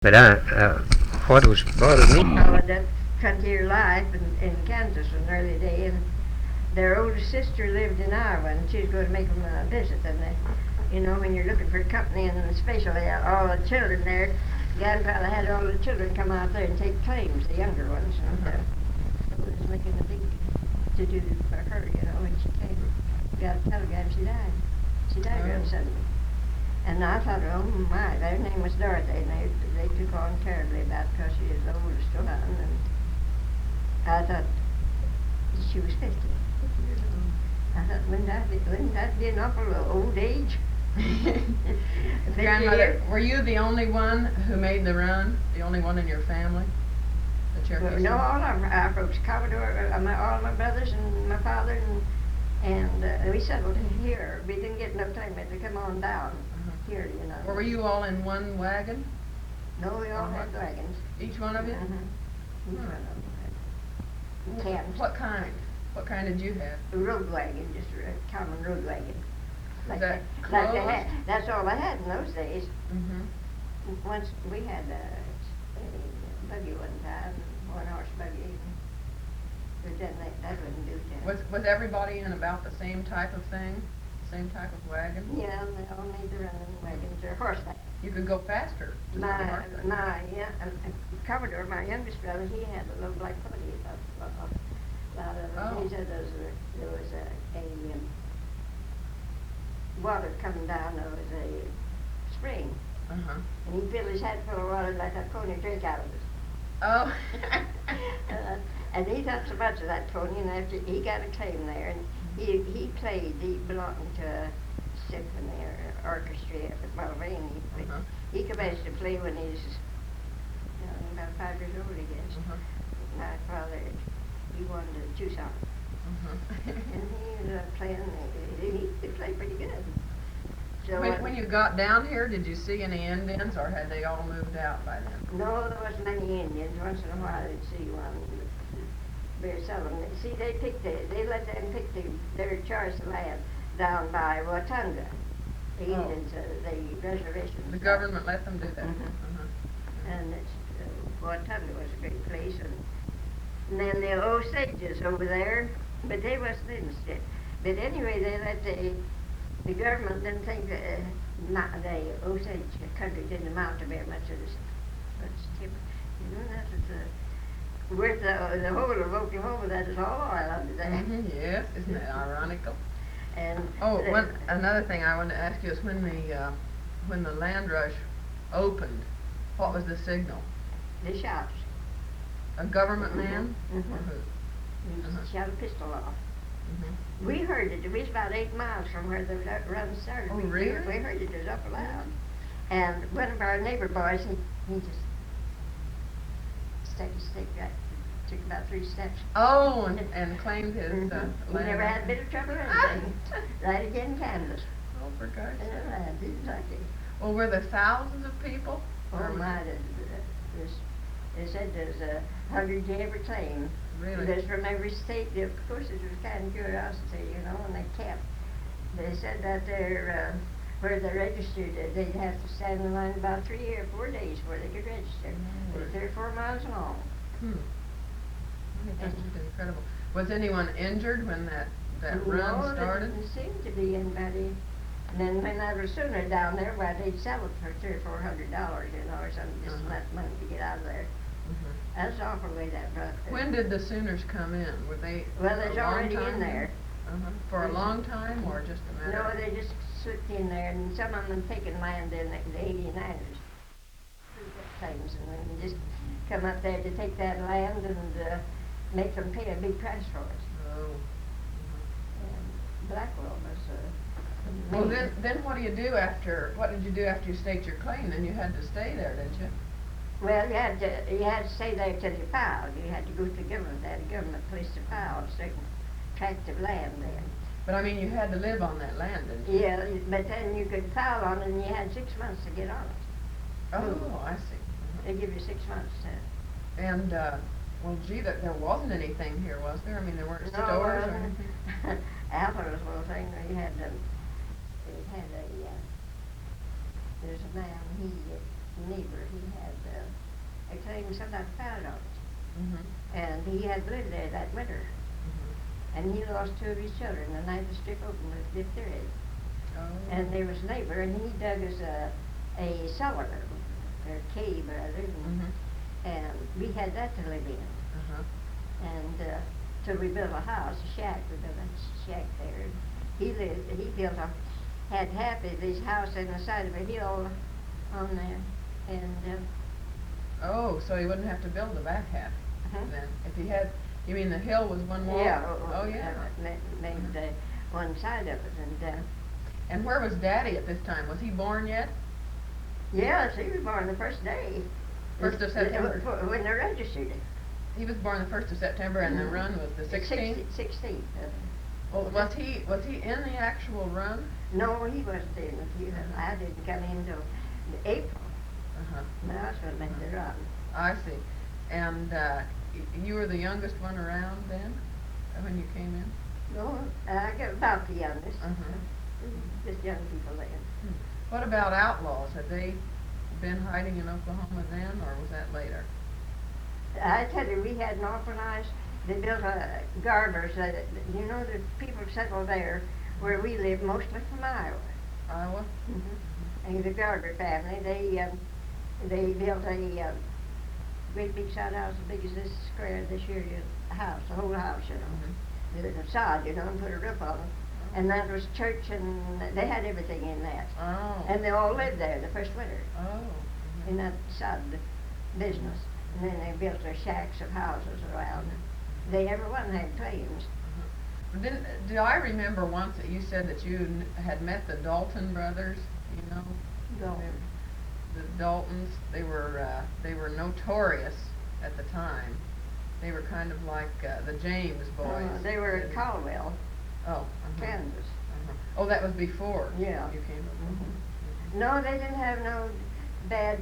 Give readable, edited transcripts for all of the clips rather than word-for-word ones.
But what was bothering me? Followed that frontier life in Kansas in the early day, and their oldest sister lived in Iowa, and she was going to make them a visit. And when you're looking for company, and especially all the children there, Grandfather had all the children come out there and take claims, the younger ones, and so it was making a big to-do for her, when she came. Got a telegram, she died. She died real suddenly. And I thought, oh my, their name was Dorothy, and they took on terribly about because she was the oldest one, and I thought she was 50 years old. I thought, wouldn't that be an awful old age? Grandmother, were you the only one who made the run? The only one in your family? Well, no, all of our folks, Commodore, all my brothers and my father, and we settled here. We didn't get enough time to come on down here, Were you all in one wagon? No, we all had wagons. Each one of you? Each one of them had cabs. What kind? What kind did you have? A road wagon, just a common road wagon. That's all I had in those days. Once we had a buggy one time, one-horse buggy. But then that wouldn't do that. Was everybody in about the same type of thing? Same type of wagon? Yeah, they all made the running wagons or horseback. You could go faster. Commodore, my youngest brother, he had a little black pony. A lot of them. He said there was a water coming down. There was a spring. And he filled his hat full of water, let that pony drink out of it. Oh. And he thought so much of that pony, and after he got a claim there, and he played, he belonged to a symphony or orchestra at Mulvaney. He commenced to play when he was about 5 years old, I guess. My father, he wanted to choose on. And he ended up playing, he could play pretty good. So when you got down here, did you see any Indians, or had they all moved out by then? No, there wasn't many Indians. Once in a while they'd see one. Very seldom. See, they let them pick their choice of land down by Watonga. The Indians, the reservations. The government let them do that. And Watonga was a great place, and then the Osages over there, but they wasn't in the state. But anyway, they let the government didn't think the Osage country didn't amount to very much of this. That was worth the whole of Oklahoma. That is all oil under there. Yes, isn't that ironical? And another thing I wanted to ask you is when the land rush opened, what was the signal? The shots. A government man? Or who? Shot a pistol off. We heard it. It was about 8 miles from where the run started. Oh, really? We heard it. It was up loud. And one of our neighbor boys, he just stuck his stick right, took about 3 steps. Oh, and claimed his land. We never had a bit of trouble or anything. Right again in Kansas. Oh, for God's sake. Exactly. Well, were there thousands of people? Oh, my. They said there's 100 you ever claimed. Really? There's from every state. Of course, it was kind of curiosity, and they kept. They said that where they registered, they'd have to stand in line about 3 or 4 days before they could register. It's 3 or 4 miles long. I think that's just incredible. Was anyone injured when that run started? No, there didn't seem to be anybody. And then when I was sooner down there, well, they'd sell it for $300 or $400, or something, just enough money to get out of there. That's the awful way that brought. When did the Sooners come in? Were they? Well, they're already in there. For a long time, or just a matter? No, they just slipped in there, and some of them taken land in the 89ers. Things, and then just come up there to take that land and make them pay a big price for it. Oh. And Blackwell was. Well, then what do you do after? What did you do after you staked your claim? Then you had to stay there, didn't you? Well, you had to stay there till you filed. You had to go to the government. They had a government place to file a certain tract of land there. But I mean, you had to live on that land, didn't you? Yeah, but then you could file on it, and you had 6 months to get on it. Oh, I see. They give you 6 months to. And well, gee, there wasn't anything here, was there? I mean, there weren't stores or anything. Alpha was one thing. They had there's a man. neighbor, he had a claim somebody found on it. Mhm. And he had lived there that winter. And he lost two of his children the night the strip opened with diphtheria. Oh. And there was a neighbor, and he dug us a cellar, or cave rather, and we had that to live in. Uh-huh. And so we built a house, a shack. We built a shack there. He built had half of his house on the side of a hill on there, and Oh, so he wouldn't have to build the back half uh-huh. then. If he had, you mean the hill was one wall? Yeah. Oh, yeah. Made one side of it, and And where was Daddy at this time? Was he born yet? yes, he was born the first day. 1st of September. When they registered it. He was born the 1st of September, and the run was the 16th. 16th. Well, was he in the actual run? No, he wasn't in it. I didn't come in until April. Uh-huh. That's what made the run. I see. And you were the youngest one around then, when you came in? No, I got about the youngest. Uh-huh. Just young people then. What about outlaws? Had they been hiding in Oklahoma then, or was that later? I tell you, we had an awful nice. They built Garbers. You know, the people settled there where we live, mostly from Iowa. Iowa? And the Garber family, they built a great big sod house as big as this square, this here house, the whole house, you know. The sod, you know, and put a roof on it. And that was church, and they had everything in that. Oh. And they all lived there the first winter Oh. in that sod business. And then they built their shacks of houses around. They every one had claims. Do I remember once that you said that you had met the Dalton Brothers? You know, the Daltons. They were notorious at the time. They were kind of like the James boys. They were in Caldwell, Oh. Kansas. Oh, that was before. Yeah. You came up. No, they didn't have no bad.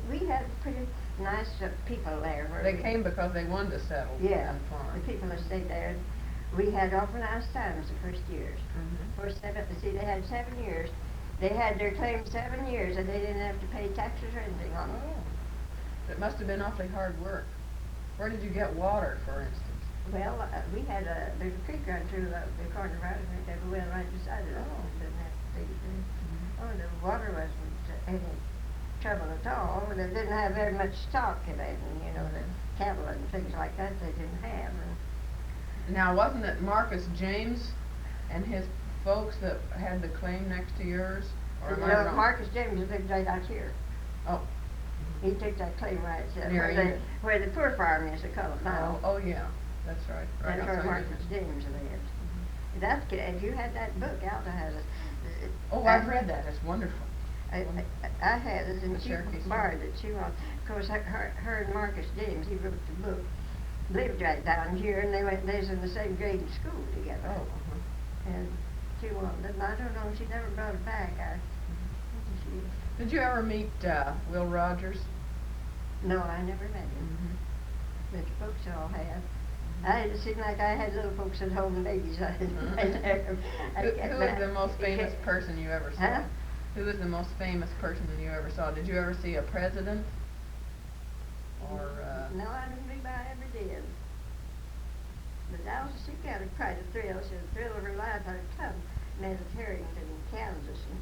We had pretty nice people there. They came because they wanted to settle Yeah, and farm. the people that stayed there. We had awful nice times the first years. First they had 7 years. They had their claim 7 years, and they didn't have to pay taxes or anything on it. Oh. It must have been awfully hard work. Where did you get water, for instance? Well, we had there's a creek run through the corner of it, and there's a well right beside it. Oh. Didn't have to take it in. Oh, the water wasn't any trouble at all. They didn't have very much stock in it, and you know, the cattle and things like that they didn't have. And Now, wasn't it Marcus James and his folks that had the claim next to yours? Or am I wrong? Marcus James lived right out here. Oh. He took that claim right Near where the poor farm is, they call it now. Oh, yeah. That's right. Right That's where outside Marcus James lived. That's good. If you had that book, Alta has it. Oh, I've read that. It's wonderful. I had it, and The she Cherokee borrowed it. She was, of course, her and Marcus James, he wrote the book, lived right down here, and they was in the same grade in school together. Oh, And she wanted it, and I don't know, she never brought it back. Did you ever meet Will Rogers? No, I never met him. But the folks all had. It seemed like I had little folks at home and babies. Who is the most famous person you ever saw? Huh? Who is the most famous person you ever saw? Did you ever see a president? Or No, I don't believe I ever did. But Alice, she got quite a thrill. She had a thrill of her life. Her club met at Harrington, Kansas, and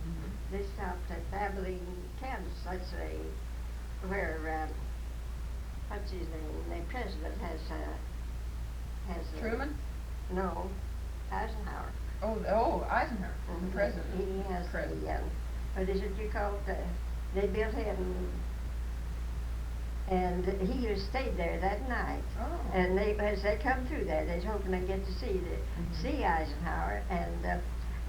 they stopped at Abilene, Kansas. Let's say where what's his name? The president has Truman? No, Eisenhower. Oh, Eisenhower, the president. He has President. what is it you call it? They built him, and he stayed there that night. Oh. And as they come through there, they're hoping they get to see Eisenhower, and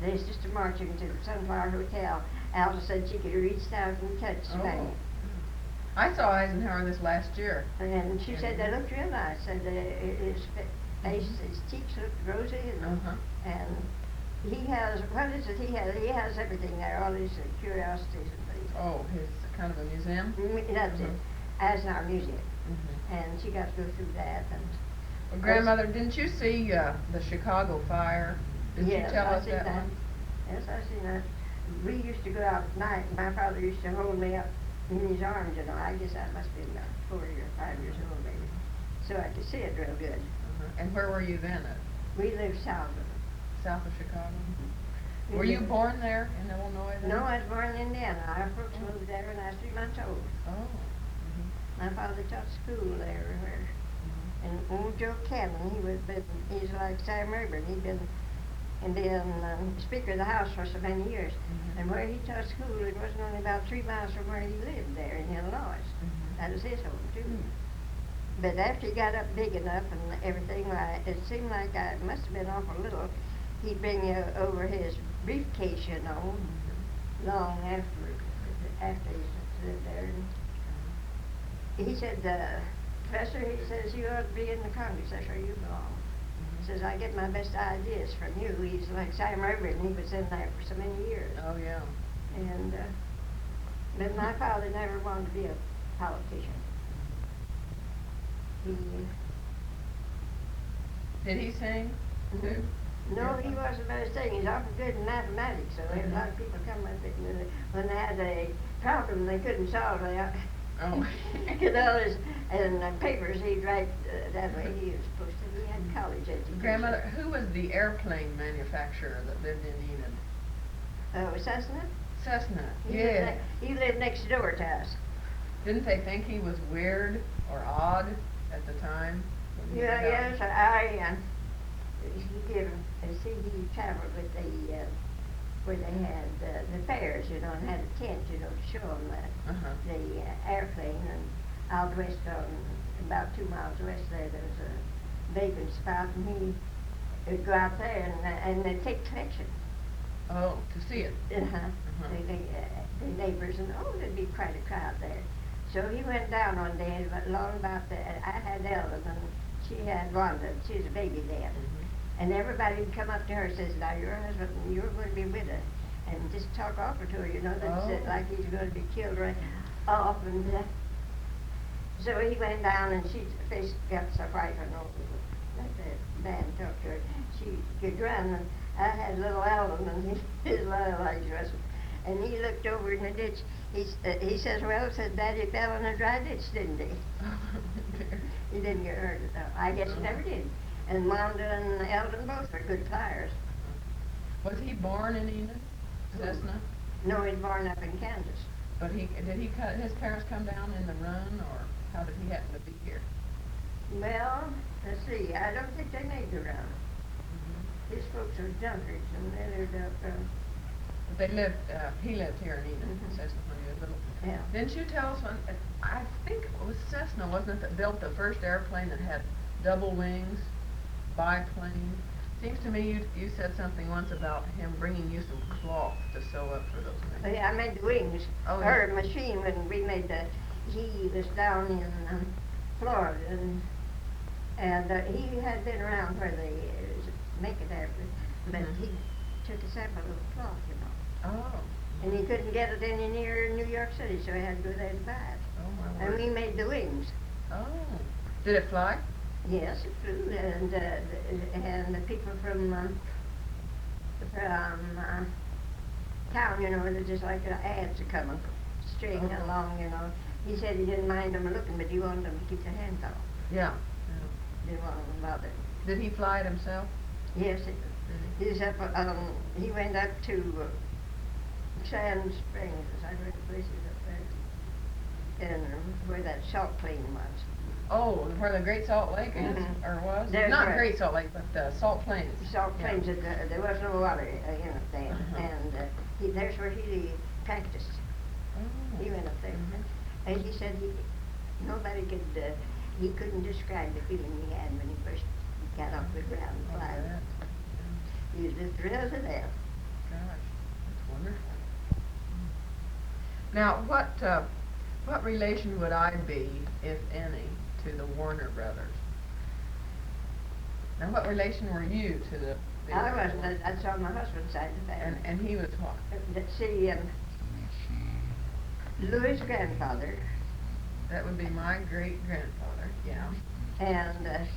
there's just a marching to the Sunflower Hotel. Alta said she could reach down and touch the man. I saw Eisenhower this last year. And she said they looked real nice. Said his face, his cheeks looked rosy, and he has, what is it? He has everything there, all these curiosities and things. Oh, his kind of a museum? That's it, Eisenhower Museum. And she got to go through that. And Well, Grandmother, didn't you see the Chicago fire? Did you tell us that one? Yes, I seen that. We used to go out at night, and my father used to hold me up in his arms, you know. I guess I must have been about 4 or 5 years old, maybe. So I could see it real good. And where were you then? We lived south of it. South of Chicago? Were you born there in Illinois then? No, I was born in Indiana. Our folks moved there when I was 3 months old. Oh. My father taught school there. And old Joe Cannon, he's like Sam Rayburn. He'd been Speaker of the House for so many years. And where he taught school, it wasn't only about 3 miles from where he lived there in Illinois. That was his home, too. But after he got up big enough and everything, it seemed like I must have been awful little. He'd bring you over his briefcase, you know, long after he lived there. And he said, Professor, he says, you ought to be in the Congress. That's where you belong. He says, I get my best ideas from you. He's like Sam Rayburn. He was in there for so many years. Oh, yeah. And, but my father never wanted to be a politician. Did he sing, too? No, he wasn't very singing. He's awful good in mathematics, so there were a lot of people come with it. And when they had a problem they couldn't solve, could always, and papers he'd write that way. He was supposed to. He had college education. Grandmother, who was the airplane manufacturer that lived in Enid? Oh, Cessna? Cessna, He lived next door to us. Didn't they think he was weird or odd at the time? Yes, he traveled with where they had the fairs, you know, and had a tent, you know, to show them the airplane. And out west, about 2 miles west there was a vacant spot, and he would go out there and they'd take collection. Oh, to see it? The neighbors, and there'd be quite a crowd there. So he went down one day, long about I had Ellen, and she had Wanda. She was a baby then. And everybody would come up to her and says, now your husband, you're going to be with her. And just talk offer to her, you know, like he's going to be killed right off. And so he went down, and she face got so white and all. Let the man talk to her. She could run, and I had little Alvin, and his little legs wasn't. And he looked over in the ditch. He says, well, said Daddy fell in a dry ditch, didn't he? He didn't get hurt, though. I guess he never did. And Wanda and Eldon both were good flyers. Was he born in Enid, Cessna? No, he was born up in Kansas. But his parents come down in the run, or how did he happen to be here? Well, let's see. I don't think they made the run. His folks were junkies, and they lived up. But he lived here in Enid, Cessna, when he was little. Yeah. Didn't you tell us when? I think it was Cessna, wasn't it, that built the first airplane that had double wings, biplane? Seems to me you said something once about him bringing you some cloth to sew up for those wings. Yeah, I made the wings. Oh, Her machine when we made he was down in Florida, and he had been around where they make it there, but he took a sample of the cloth, you know. Oh. And he couldn't get it any near New York City, so he had to go there to buy it. Oh, my And word. we made the wings. Oh. Did it fly? Yes, it flew, and the people from town, you know, they're just like ads are coming, stringing along, you know. He said he didn't mind them looking, but he wanted them to keep their hands off. Yeah. Didn't want them bothered. Did he fly it himself? Yes, he's up. He went up to Sand Springs, I heard the places up there, and where that salt plain was. Oh, where the Great Salt Lake is, or was? There's Not right. Great Salt Lake, but Salt Plains. Salt plains, there was no water in it then, and there's where he practiced. Oh. He went up there, and he said nobody could, he couldn't describe the feeling he had when he first got off the ground and flying. He was just thrilled to death. Gosh, that's wonderful. Now, what relation would I be, if any, to the Warner Brothers? Now, what relation were you to the? I wasn't. That's on my husband's side of the family. And he was what? See, Louis' grandfather. That would be my great grandfather. Yeah. And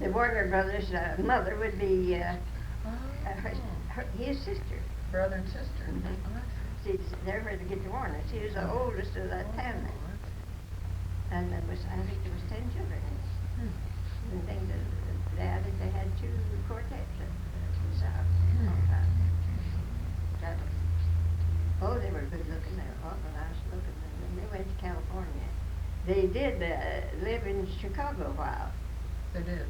the Warner Brothers' mother would be his sister. Brother and sister. Mhm. Oh, I she's there where they get the Warner. She was the oldest of that family. And there was, I think there was 10 children. And they, I think they had 2 quartets at the South. Oh, they were good looking. They were awful nice looking. And they went to California. They did live in Chicago a while. They did.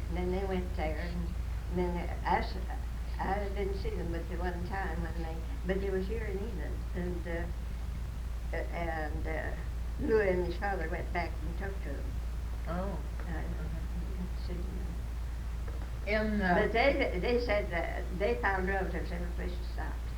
And then they went there, and then I didn't see them but the one time when but they was here in England, and Louis and his father went back and talked to them. Oh. See them. In But they said that they found relatives every place they stopped.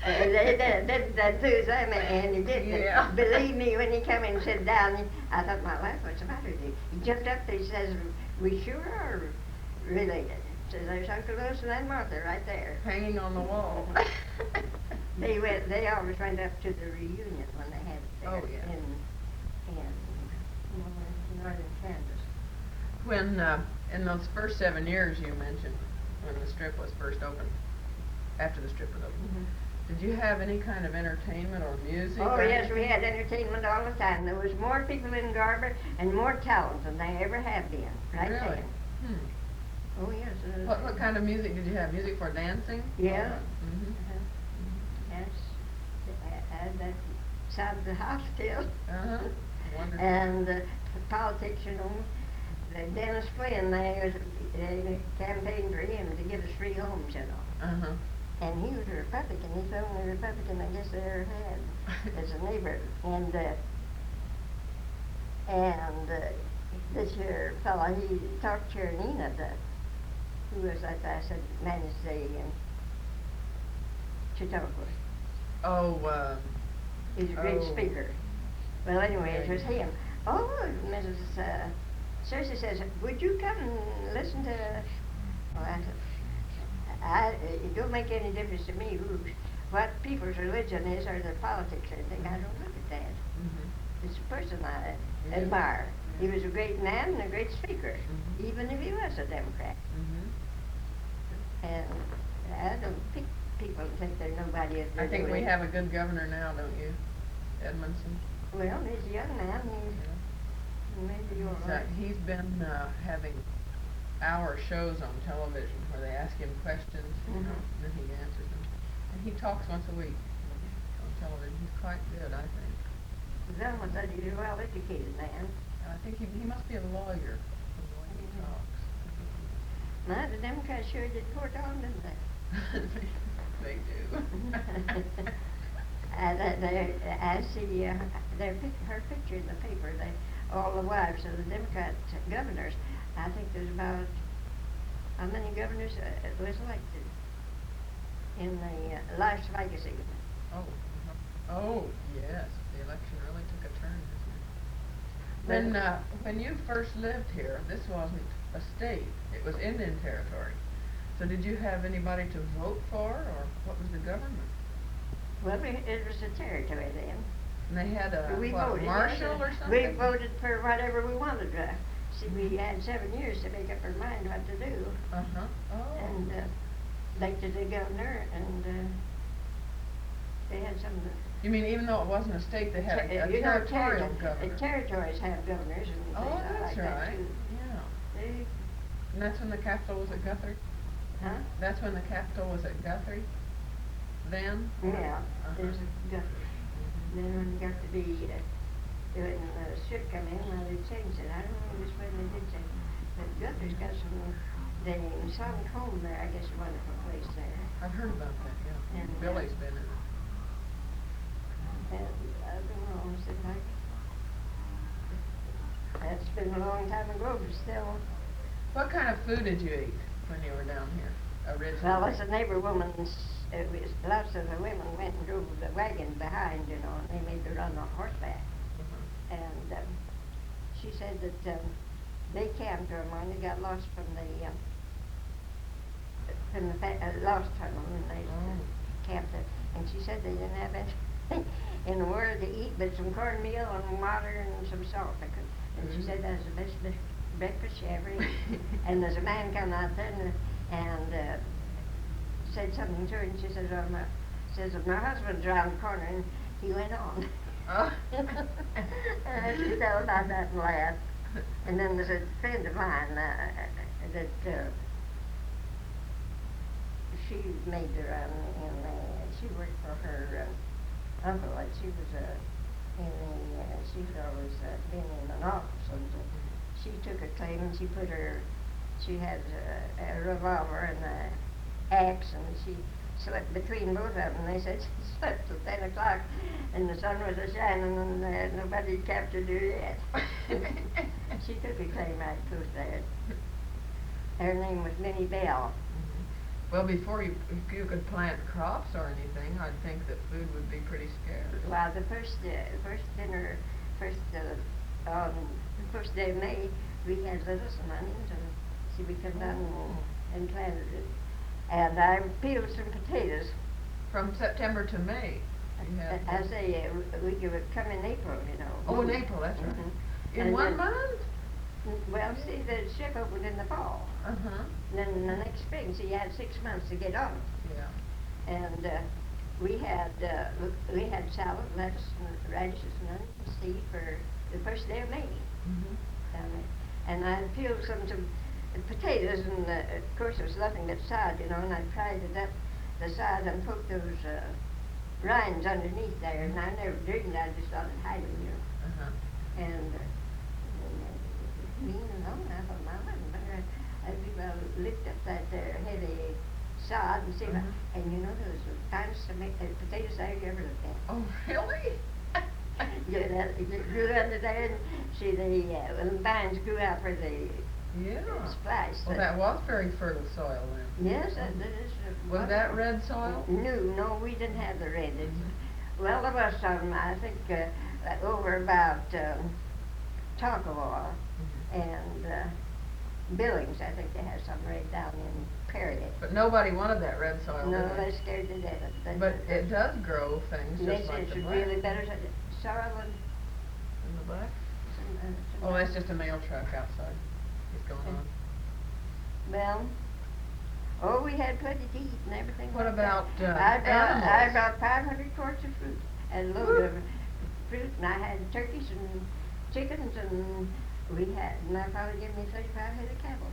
They did that too, and he did. Yeah. Believe me, when he come in and sat down, I thought, my wife, what's the matter with you? He jumped up there, he says, we sure are related. Says, there's Uncle Louis and Aunt Martha right there. hanging on the wall. They always went up to the reunion when they had it there. Oh, yeah. In northern Kansas. When in those first 7 years you mentioned, when the strip was first opened, after the strip was opened, did you have any kind of entertainment or music? Oh, or yes, anything? we had entertainment all the time. There was more people in Garber and more talent than they ever have been, right Really? there. Oh, yes. What kind of music did you have? Music for dancing? Yeah. Mm-hmm. Yes. And that side of the house still. Wonderful. And politics, you know. Dennis Flynn, they campaigned for him to give us free homes, you know. And he was a Republican. He's the only Republican I guess they ever had as a neighbor. And this here fella, he talked to Nina, who was like I said, managed the Chautauqua. Oh, He's a great speaker. Well, anyway, it was him. Oh, Mrs. Cersei says, would you come and listen to... Well, I said, it don't make any difference to me what people's religion is or their politics or anything. I don't look at that. It's a person I admire. He was a great man and a great speaker, even if he was a Democrat. And I don't think people think they're nobody if they're I think we doing it. have a good governor now, don't you? Edmondson. Well, he's a young man. Maybe you're right. He's been having hour shows on television where they ask him questions, you know, and then he answers them. And he talks once a week on television. He's quite good, I think. Someone said he's a well-educated man. I think he must be a lawyer from the way he talks. My, the Democrats sure did put on, didn't they? They do. I see her picture in the paper. All the wives of the Democrat governors. I think there's about how many governors was elected in the Las Vegas even. Oh, yes. The election really took a turn, didn't it? When you first lived here, this wasn't a state. It was Indian Territory. So did you have anybody to vote for, or what was the government? Well, it was a territory then. And they had a voted, marshal or something? We voted for whatever we wanted to. See, we had 7 years to make up our mind what to do. And elected a governor, and they had some... You mean even though it wasn't a state, they had a territorial governor? Territories have governors and things that's like right. that too. Yeah. And that's when the capital was at Guthrie? Huh? That's when the capital was at Guthrie? Then? Yeah, there's a Guthrie. Then when it got to be, when the strip come in, well, they changed it. I don't know just when they did change it. But Guthrie's got some, the Sonic Home there, I guess, a wonderful place there. I've heard about that, yeah. And, Billy's been in it. And I don't know, is it like, that's been a long time ago, but still. What kind of food did you eat when you were down here originally? Well, as a neighbor woman's, lots of the women went and drove the wagon behind, you know, and they made the run on horseback. And she said that they camped her when they got lost from the lost tunnel, and they camped there. And she said they didn't have anything in the world to eat but some cornmeal and water and some salt. And she said that was the best breakfast she ever ate. And there's a man come out there and said something to her, and she says, my husband's around the corner, and he went on. Oh. And she thought about that and laughed. And then there's a friend of mine that she made her she worked for her uncle, and she was she'd always been in an office, and she took a claim, and she had a revolver and an axe, and she slept between both of them. And they said she slept till 10 o'clock, and the sun was a-shining, and nobody captured her yet. She took a claim right close there. Her name was Minnie Bell. Well, if you could plant crops or anything, I'd think that food would be pretty scarce. Well, the first day of May, we had lettuce and onions, and she would come down and planted it. And I peeled some potatoes. From September to May. I say we would come in April, you know. Oh, in April, that's right. Mm-hmm. In 1 month? Well, see, the ship opened in the fall. Uh-huh. Then the next spring, so you had 6 months to get on it. Yeah. And we had salad, lettuce, and radishes and onions seed for the first day of May. Mm-hmm. And I peeled some potatoes, and of course there was nothing but sod, you know, and I pried it up the sod and poked those rinds underneath there, and I never dreamed I just thought I'd hide them, you know. Uh-huh. And me and all, I thought, Mama, I'd lift up that heavy sod and see, and you know, there was the finest potatoes I ever looked at. Oh, really? You grew under there, and see the vines grew out where the splash. Well, that was very fertile soil then. Yes, that is. Was that red soil? No, we didn't have the red. Well, there was some, I think, over about Tonkawa and Billings. I think they had some red down in Perry. But nobody wanted that red soil. No, they're scared to death. But it does grow things just like the black. It's really better soil than the black? Oh, that's just a mail truck outside. He's going on. Well, we had plenty to eat and everything. What about animals? I brought 500 quarts of fruit and a load of fruit, and I had turkeys and chickens, and my father gave me 35 head of cattle.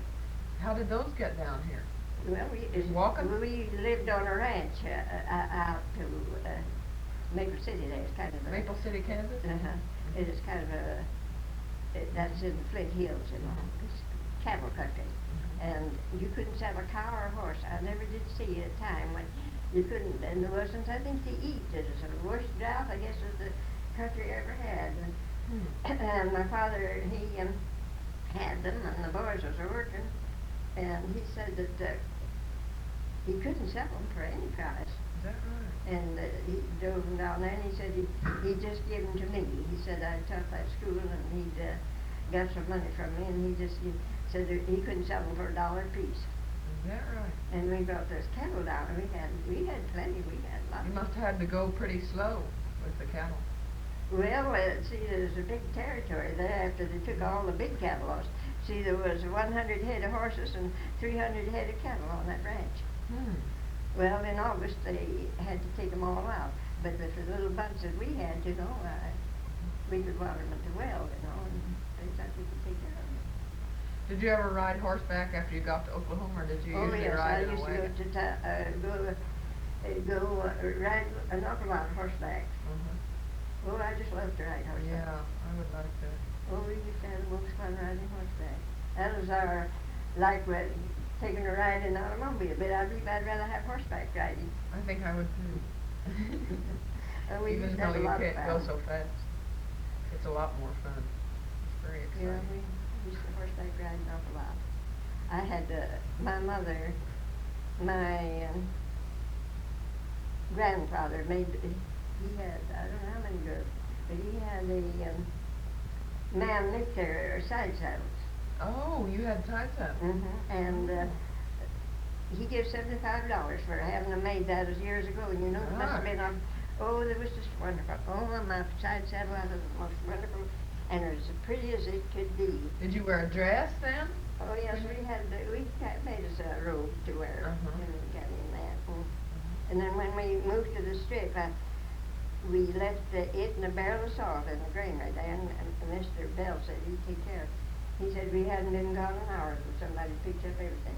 How did those get down here? Well, we lived on a ranch out to Maple City. There, it's kind of Maple City, Kansas. It is kind of that's in the Flint Hills, you know. It's cattle country, and you couldn't sell a cow or a horse. I never did see a time when you couldn't, and there wasn't something to eat. It was the worst drought, I guess, that the country ever had. And my father, he had them, and the boys was working, and he said that he couldn't sell them for any price. Is that right? And he drove them down there, and he said he just gave them to me. He said I taught that school, and he'd got some money from me, and he said that he couldn't sell them for $1 a piece. Is that right? And we brought those cattle down, and we had plenty. We had lots. You must have had to go pretty slow with the cattle. Well, see, there's a big territory there after they took all the big cattle off. See, there was 100 head of horses and 300 head of cattle on that ranch. Well, in August, they had to take them all out. But for the little bunch that we had, you know, we could water them at the well, you know, and they thought we could take care of them. Did you ever ride horseback after you got to Oklahoma, or did you usually ride in a wagon? I used to ride an awful lot of horseback. Oh, I just love to ride horseback. Yeah, I would like that. Oh, we used to have the most fun riding horseback. That was taking a ride in an automobile, but I believe I'd rather have horseback riding. I think I would too. We Even used to though have a you lot can't of go fun. so fast, it's a lot more fun. It's very exciting. Yeah, we used to horseback ride an awful lot. I had my mother, my grandfather made. He had, I don't know how many girls, but he had a man knit their side saddles. Oh, you had side saddles. And he gave $75 for having them made. That was years ago, and you know, it must have been it was just wonderful. Oh, my side saddle was the most wonderful, and it was as pretty as it could be. Did you wear a dress then? Oh yes, we made us a robe to wear, and got in that. And then when we moved to the strip, we left it in a barrel of salt in the granary there, and Mr. Bell said he'd take care of it. He said we hadn't been gone an hour till somebody picked up everything.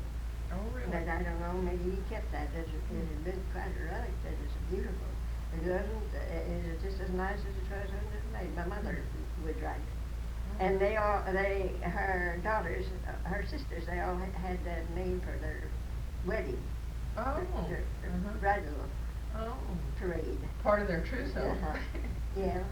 Oh, really? But I don't know, maybe he kept that. It had been quite a relic. That is beautiful. It wasn't, it was just as nice as it was when it was made. My mother would write it. And her daughters, her sisters, they all had that made for their wedding. Oh. Their bridal parade. Part of their trousseau. Yeah.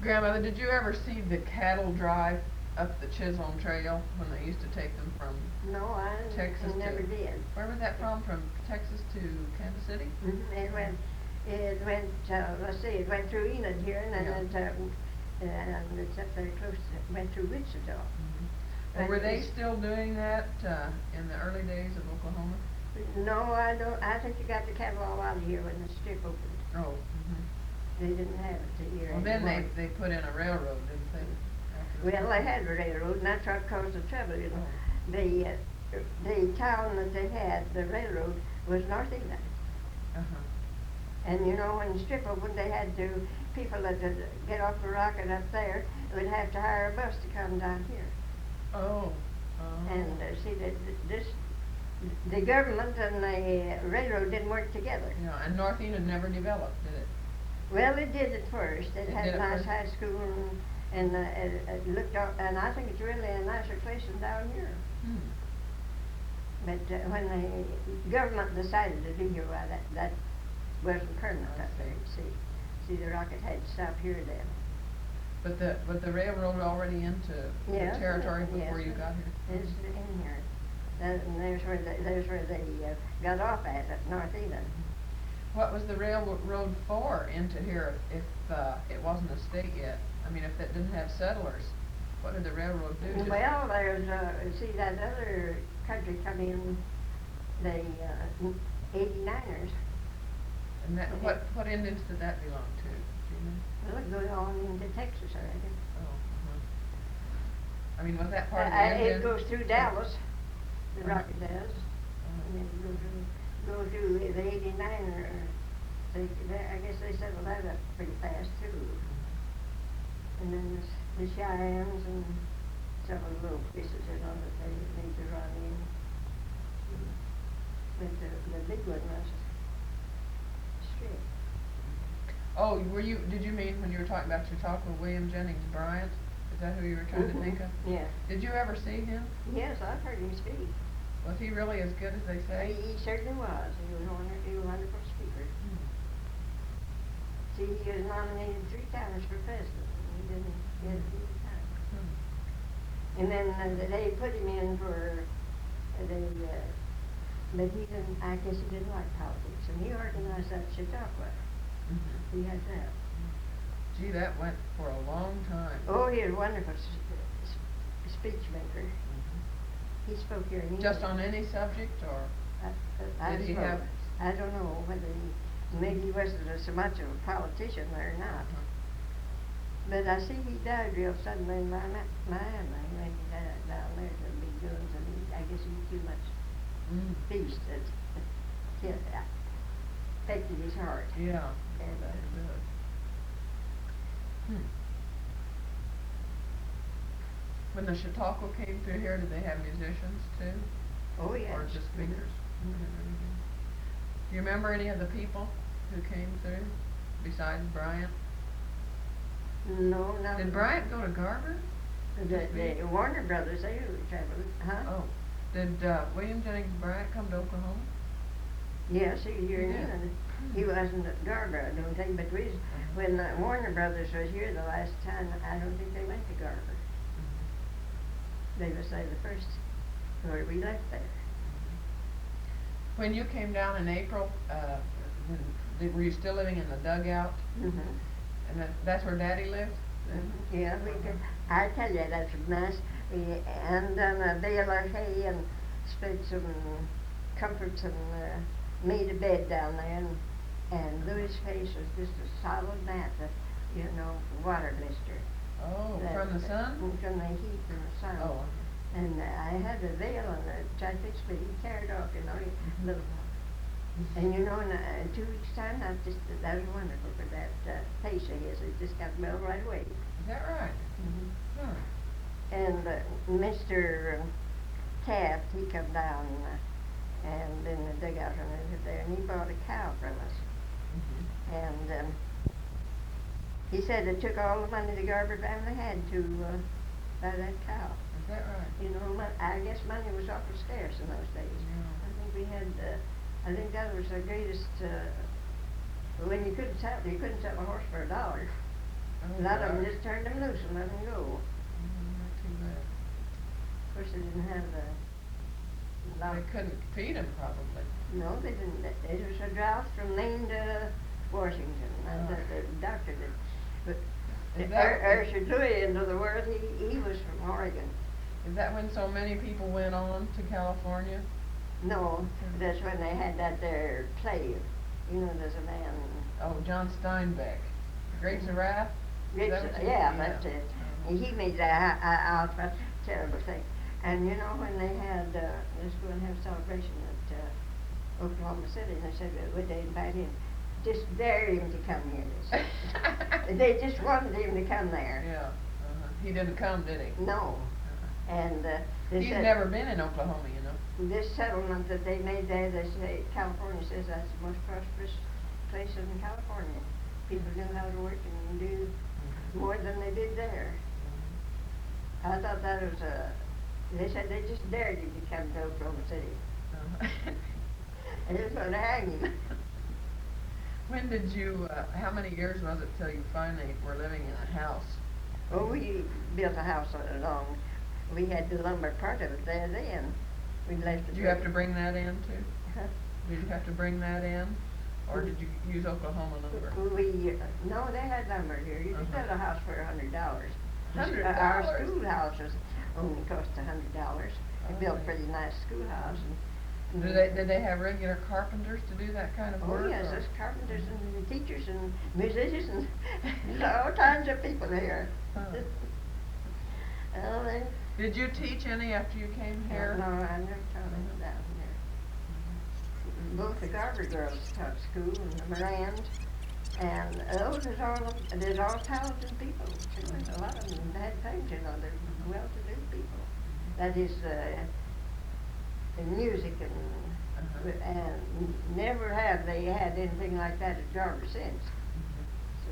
Grandmother, did you ever see the cattle drive up the Chisholm Trail when they used to take them from No, I Texas never did. Where was that from Texas to Kansas City? It went, let's see, it went through Enid here, and then and it's up there close, went through Wichita. Well, were they still doing that in the early days of Oklahoma? No, I don't. I think you got the cattle all out of here when the strip opened. Oh. They didn't have it till here. Well, then they put in a railroad, didn't they? Well, they had a railroad, and that's what caused the trouble, you know. The town that they had, the railroad, was North England. And you know, when the strip opened, they had to, people that would get off the rocket up there would have to hire a bus to come down here. Oh. And see, the government and the railroad didn't work together. Yeah, and North Enid never developed, did it? Well, it did at first. It had did a at nice first? high school, and it looked up, and I think it's really a nicer place than down here. But when the government decided to do here, well, that wasn't permanent up there. See, the rocket had to stop here then. But the railroad already into the territory before you got here? It's in here. And there's where they got off at North Eden. What was the railroad for into here if it wasn't a state yet? I mean, if it didn't have settlers, what did the railroad do? Well, there's see that other country come in, the 89ers. And that what Indians did that belong to? Do you know? Well, it goes on into Texas, I reckon. I mean, was that part of the Indian? It goes through Dallas. The rocket does. And then it go through the 89er. I guess they settled that up pretty fast too. And then the Cheyennes and several little places, you know, that they need to run in. But the big one was straight. Oh, did you mean when you were talking about Chautauqua, William Jennings Bryant? Is that who you were trying to think of? Yeah. Did you ever see him? Yes, I've heard him speak. Was he really as good as they say? He certainly was. He was a wonderful speaker. See, he was nominated 3 times for president. He didn't get it either time. And then they put him in for but he didn't. I guess he didn't like politics, and he organized that Chautauqua. He had that. Gee, that went for a long time. Oh, he was a wonderful speech maker. He spoke here in English. Just on any subject, or did he have? I don't know whether maybe he wasn't so much of a politician or not. But I see he died real suddenly in Miami when he died down there to the big guns, and I guess he was too much feast that affected his heart. Yeah. And, That it does. When the Chautauqua came through here, did they have musicians too? Oh, yes. Or just speakers? Do you remember any of the people who came through besides Bryant? No, not. Did Bryant go to Garber? The Warner Brothers, they traveled, huh? Oh. Did William Jennings Bryant come to Oklahoma? Yes, he was here in He did. England. He wasn't at Garber, I don't think, but when the Warner Brothers was here the last time, I don't think they went to Garber. They was there the first, where we left there. When you came down in April, were you still living in the dugout? And that's where Daddy lived? Yeah, I tell you, that's nice. We undone a bale of hay and spread some comforts and made a bed down there, and Louis' face was just a solid mat, water blister. Oh, from the sun? From the heat and the sun. Oh. And I had a veil on it, tried to fix, but he tear it off, little And you know, in 2 weeks' time, that was wonderful for that pace of his. It just got well right away. Is that right? Mm-hmm. Huh. And Mr. Taft, he come down and in the dugout when we lived there, and he bought a cow from us. Mm-hmm. And he said it took all the money the Garber family had to buy that cow. Is that right? You know, I guess money was awful scarce in those days. Yeah. I think we had, I think that was the greatest, when you couldn't sell a horse for $1. Oh, A lot of them gosh. just turned them loose and let them go. Not too bad. Of course, they didn't have the They couldn't feed him probably. No, they didn't. It was a drought from Maine to Washington. Oh. The doctor did. But Is that- ushered Louis into the world. He was from Oregon. Is that when so many people went on to California? No, that's when they had that there play. You know, there's a man. Oh, John Steinbeck. Great Giraffe? Is that what you- Yeah, that's it. And he made that out a terrible thing. And you know, when they had, let's go and have a celebration at Oklahoma City, and they said, would they invite him? Just dare him to come here, they said. They just wanted him to come there. Yeah. He didn't come, did he? No. And they He's said, never been in Oklahoma, you know. this settlement that they made there, they say, California says that's the most prosperous place in California. People knew how to work and do more than they did there. I thought that was they said they just dared him to come to Oklahoma City. And they was going to hang him. When did you, how many years was it till you finally were living in a house? Well, we built a house along. We had the lumber part of it there then. We left it. Did you have to bring that in too? Huh? Did you have to bring that in? Or did you use Oklahoma lumber? No, they had lumber here. You could build a house for $100. $100? Our schoolhouse was only cost $100. We built a Okay. pretty nice schoolhouse. And Did they have regular carpenters to do that kind of work? Oh yes, or- there's carpenters and teachers and musicians. There's all kinds of people here. Huh. Well, they, Did you teach any after you came here? No, I never taught them down here. Both the Garber girls taught school and the Morans. And there's all talented people. Too. A lot of them had things, you know, they're well-to-do people. That is, in music and never have they had anything like that at Garber since. So,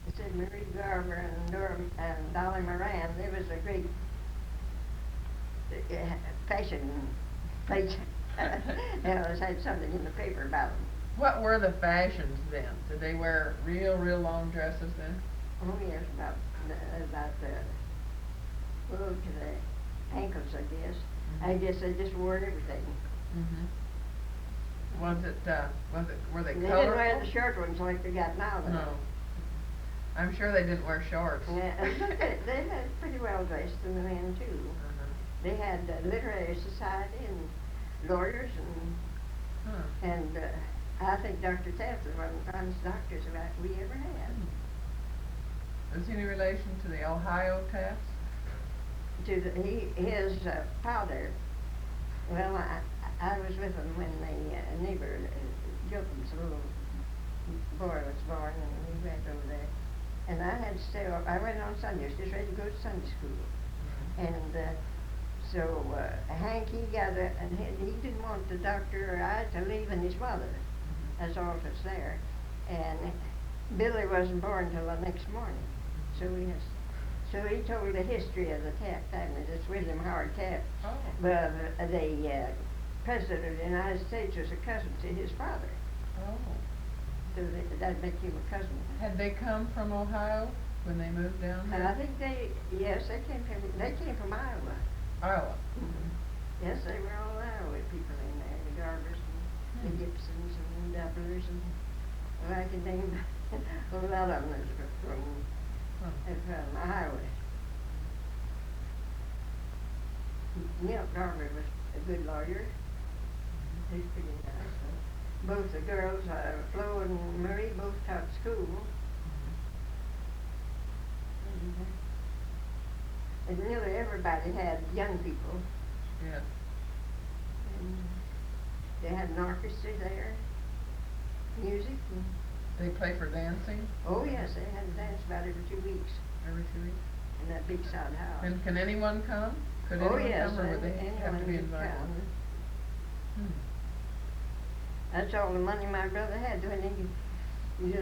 they said Marie Garber and Dolly Moran, there was a great fashion place. They always had something in the paper about them. What were the fashions then? Did they wear real long dresses then? Oh yes, about to the ankles, I guess. I guess they just wore everything. Mm-hmm. Were they They colorful? didn't wear the short ones like they got now, though. No. I'm sure they didn't wear shorts. Yeah, they had pretty well dressed, and the men too. Uh-huh. They had literary society and lawyers and I think Dr. Taft was one of the finest doctors we ever had. Is he any relation to the Ohio Tafts? His father, well, I was with him when the neighbor, Gilpin's little boy was born, and we went over there. And I had to stay up. I went on Sundays, just ready to go to Sunday school. And so Hank, he got and he didn't want the doctor or I to leave and his mother. That's all that's there. And Billy wasn't born till the next morning. So he told the history of the Taft family. That's William Howard Taft. Oh. But the president of the United States was a cousin to his father. Oh. So that'd make him a cousin. Had they come from Ohio when they moved down And here? I think they came from Iowa. Iowa. Mm-hmm. Yes, they were all Iowa people in there, the Garbers and the Gibsons and the Doublers and well, I can name a lot of them from Iowa. Milt Garber was a good lawyer. He's pretty nice. Both the girls, Flo and Marie, both taught school. And nearly everybody had young people. Yes. They had an orchestra there, music. And, They play for dancing oh yes, they had to dance about every 2 weeks every 2 weeks. in that big sod house. And can anyone come? Could oh anyone yes, come, or would they anyone have to be could invited? come. Hmm. That's all the money my brother had when he made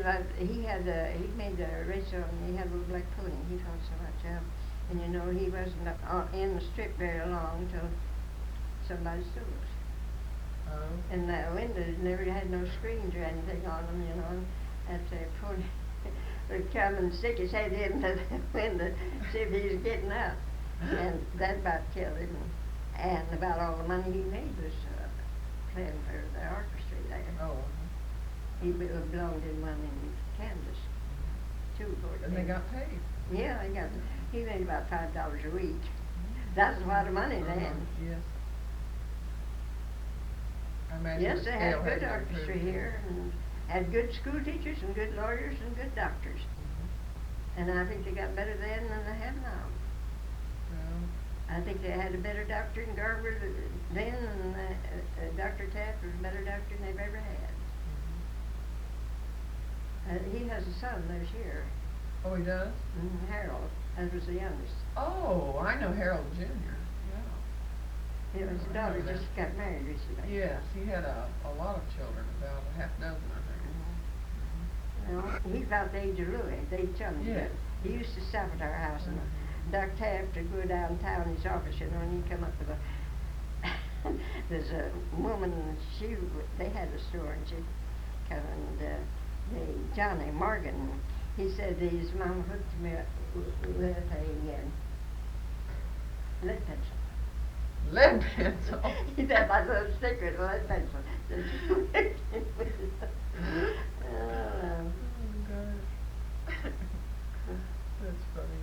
a race and he had a little black pony. He taught so much of, and you know he wasn't in the strip very long till somebody stole it. Oh. And the windows never had no screens or anything on them, you know. And that's a pony would come and stick his head in the window, see if he was getting up, and that about killed him. And about all the money he made was playing for the orchestra there. Oh. He belonged in one in Kansas, too. And they got paid. Yeah, he made about $5 a week. That's a lot of money then. Yes. I imagine Yes, the they scale had good to orchestra improve. here, and had good school teachers and good lawyers and good doctors. And I think they got better then than they have now. Well, I think they had a better doctor in Garber then, and Dr. Taft was a better doctor than they've ever had. He has a son lives here, oh, he does? Harold, that was the youngest. Oh, I know Harold Jr. His I daughter know that. just got married recently. Yes, he had a lot of children, about a half dozen, I think. Well, he's about the age of Louis. They chummed Yeah. together. He used to stop at our house, and Dr. Taft would go downtown his office, you know, and he'd come up with a. There's a woman. They had a store, and she come and Johnny Morgan. He said his mom hooked me up with a lead pencil. Lead pencil? He said my little secret lead pencil. Oh, gosh. That's funny.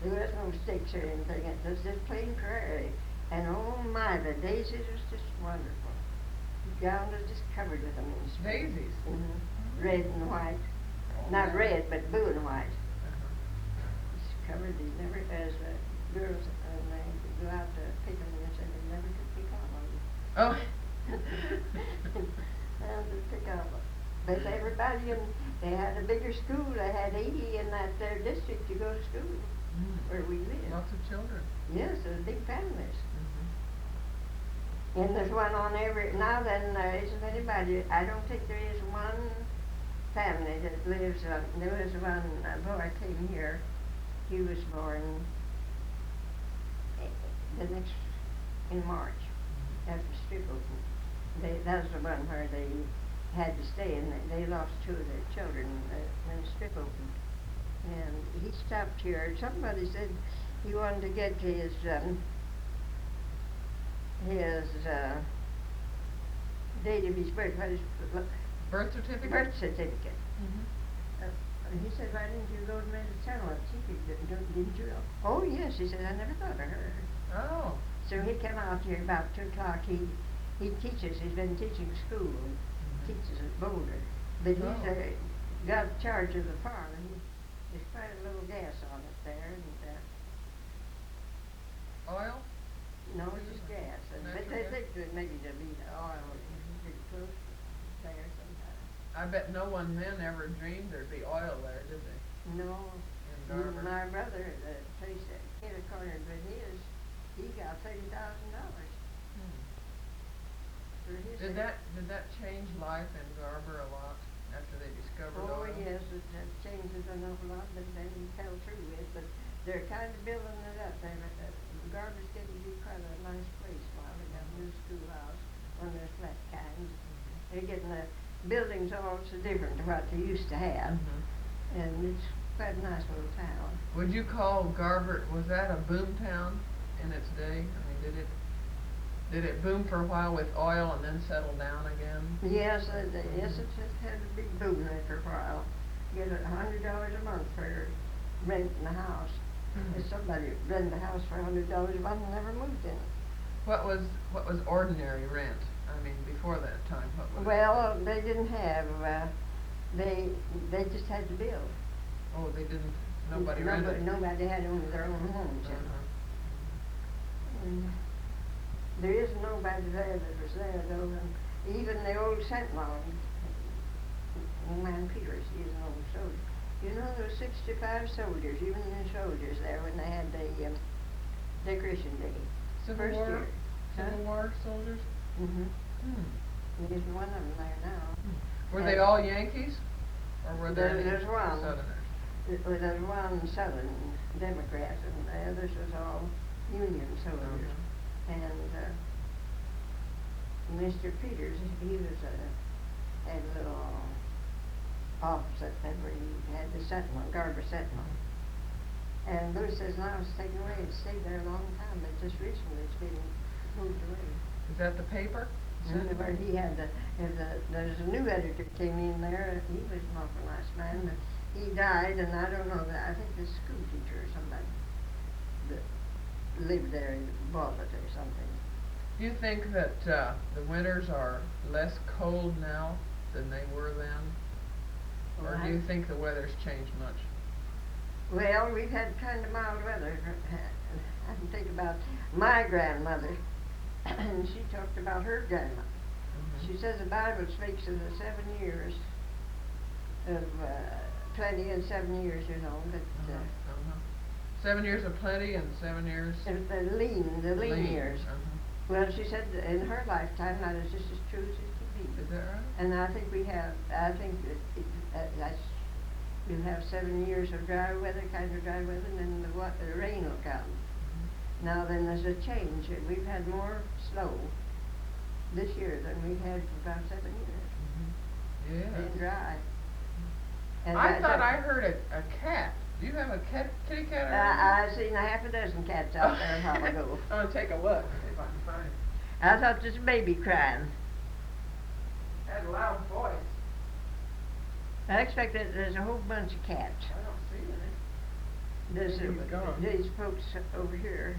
There was no sticks or anything. It was just plain prairie. And oh my, the daisies was just wonderful. The ground was just covered with them. Daisies? Red and white. Not red, but blue and white. Just covered. These never, as girls, and they go out to pick them, and they said they never could pick all of them. Oh. Well, just pick all of them. But everybody, they had a bigger school. They had 80 in that their district to go to school where we lived. Lots of children. Yes, there was big families. And there's one on every, now then there isn't anybody, I don't think there is one family that lives, there was one boy came here, he was born in March, after strip opened. That was the one where they had to stay, and they lost 2 of their children when the strip opened. And he stopped here. Somebody said he wanted to get his date of his birth. What is Birth certificate? birth certificate? He said, "Why didn't you go to Mattie Chenoweth? Didn't you know?" Oh yes, he said, "I never thought of her." Oh. So he came out here about 2 o'clock. He teaches. He's been teaching school. Teaches at Boulder, but he's got charge of the farm. And there's quite a little gas on it there, and Oil? no, it's just gas. And but they think that maybe there'll be oil pretty close there sometime. I bet no one then ever dreamed there'd be oil there, did they? No, In Garber? my brother, the place that Kenny cornered with his, he got $30,000 for his. Did that change life in Garber a lot after they discovered Oh oil? yes, it changes an awful lot, but then he fell through it. But they're kind of building it up. Garber's getting to be quite a nice place now. They got a new schoolhouse, one of those flat kinds. They're getting the buildings all so different to what they used to have, and it's quite a nice little town. Would you call Garber, was that a boom town in its day? I mean, did it boom for a while with oil and then settle down again? Yes, yes, it had a big boom there for a while. Get $100 a month for renting the house. If somebody rented a house for $100 a month and never moved in it. What was ordinary rent? I mean, before that time, what was Well, they didn't have. They just had to build. Oh, they didn't. Nobody rented. Nobody had their own homes. You know. There isn't nobody there that was there though, and even the old sentinel, old man Peters, he's an old soldier. You know those 65 soldiers, even the soldiers there when they had the Decoration Day. Civil First War? year. Civil War soldiers? Mm-hmm. Hmm. There's one of them there now. Were they all Yankees? Or were there There's any one. Southerners? There's one Southern Democrat, and the others was all Union soldiers. And Mr. Peters, he was had a little office up there where he had the Sentinel, Garber Sentinel. And Louis says, now it's taken away. It stayed there a long time, but just recently it's been moved away. Is that the paper? And where he had there's a new editor came in there. He was an awful nice man, but he died, and I don't know that. I think the school teacher or somebody that lived there and bought it or something. Do you think that the winters are less cold now than they were then? Or do you think the weather's changed much? Well, we've had kind of mild weather. I can think about my grandmother, and she talked about her grandmother. Mm-hmm. She says the Bible speaks of the 7 years of plenty and 7 years, you know, but 7 years of plenty and 7 years the lean years. Well, she said that in her lifetime that is just as true as it can be. Is that right? And I think I think that that's, you'll have 7 years of dry weather, kind of dry weather, and then the rain will come. Now then there's a change. We've had more snow this year than we've had for about 7 years. Yeah. And dry. And I thought I heard a cat. Do you have a kitty cat? I seen a half a dozen cats out there a while ago. I'm gonna take a look, see if I can find it. I thought this baby crying. Had a loud voice. I expect that there's a whole bunch of cats. I don't see any. There's Maybe he's gone. these folks over here.